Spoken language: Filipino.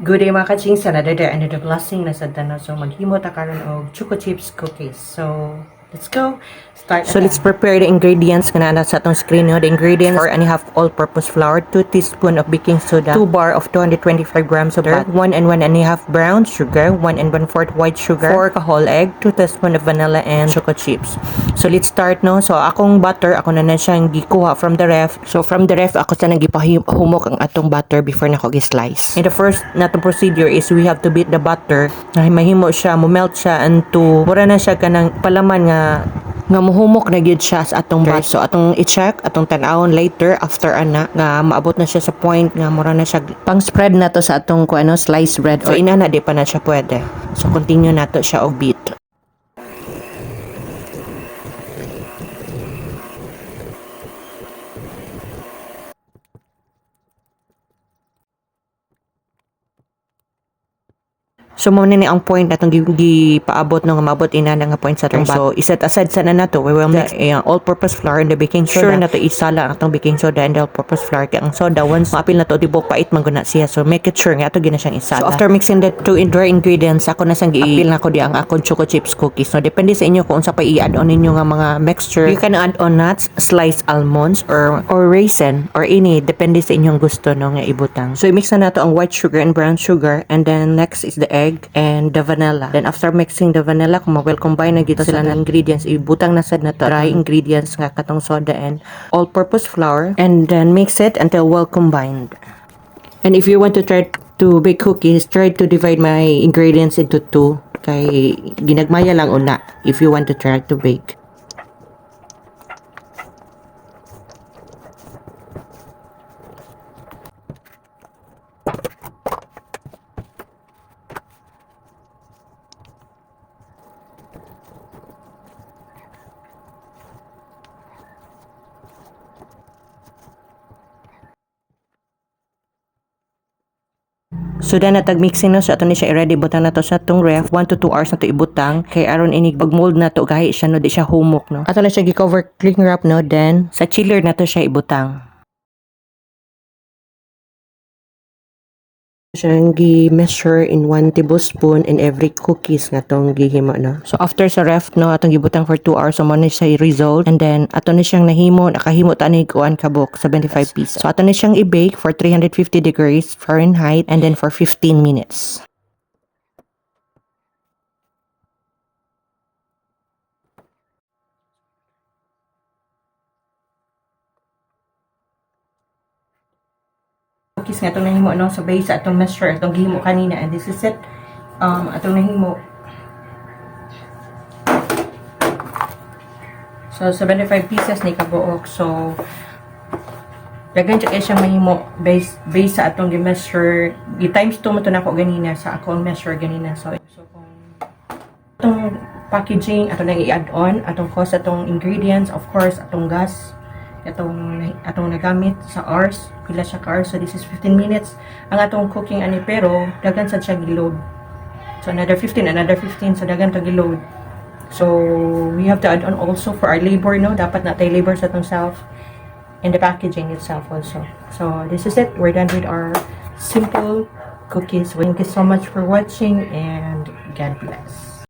Good day mga kachings, another day, another blessing na sa tanan. So maghimo ta karon og choco chips cookies. So let's go. Start. So let's prepare the ingredients kana na sa atong screen no. The ingredients are 1/2 all-purpose flour, 2 teaspoon of baking soda, 2 bar of 225 grams of butter, 1 and 1 1/2 brown sugar, 1 and 1/4 white sugar, 4 ka whole egg, 2 teaspoon of vanilla and choco chips. So let's start no. So akong butter ako na siyang gikuha from the ref. So from the ref ako sa nang gipahumok ang atong butter before nako gi-slice. And the first natong procedure is we have to beat the butter na mahimo siya, mo-melt siya into mura na siya kanang palaman nga muhumok na gyud siya sa atong butter. So atong i-check, atong tan-awon later after ana nga maabot na siya sa point nga mura na siya pang spread na to sa atong slice bread or inana di pa na siya pwede. So continue nato siya og beat. So mo ni ang point natong gipaabot no nga maabot ina nga point sa atong so iset aside sana nato we will mix all-purpose flour and the baking soda. Sure nato isala ang atong baking soda and the all-purpose flour kay ang soda once maapil na to tibok pait man guna siya, so make it sure nga ato gina siyang isala. So after mixing the two dry ingredients ako na sang giapil na ko di ang akong choco chips cookies. So depende sa inyo kung unsa pa i-add on ninyo nga mga mixture. You can add on nuts, sliced almonds or raisin or any depende sa inyong gusto no nga ibutang. So i-mix na nato ang white sugar and brown sugar, and then next is the egg and the vanilla. Then after mixing the vanilla, kung ma-well combine na gito sila ng ingredients, ibutang na sad na to dry ingredients nga katong soda and all-purpose flour, and then mix it until well combined. And if you want to try to bake cookies, try to divide my ingredients into two, kay ginagmaya lang una if you want to try to bake. So then natag mixing na so ato ni siya i-ready butang na to sa tong ref 1 to 2 hours na to ibutang kay aron ini pag mold na to gahi siya no di siya humok no. Ato na siya gi-cover cling wrap no, then sa chiller na to siya ibutang. Siyang gi-measure in 1 tablespoon in every cookies nga tong gihimo no. So after sa ref no atong gibutang for 2 hours so mo na siya i-resolve, and then ato ni siyang nahimo nakahimo ta ni kuan kabok 75 pieces. So ato ni siyang i-bake for 350 degrees Fahrenheit and then for 15 minutes. Cookies nga itong nahimo no, so based sa atong measure atong gihimo kanina, and this is it atong nahimo. So 75 pieces ni kabuok, so dagan siya siyang mahimo based sa atong gi-measure gi-times 2 mo to nako ganina sa akong measure ganina. So kung atong packaging atong nang i-add on atong cost atong ingredients, of course atong gas atong nagamit sa hours, pila siya ka hours. So this is 15 minutes ang atong cooking ani, pero dagan sad siya gi-load. So another 15 so dagan to gi-load. So we have to add on also for our labor no, dapat na tay labor sa atong self and the packaging itself also. So this is it, we're done with our simple cookies. Thank you so much for watching and God bless.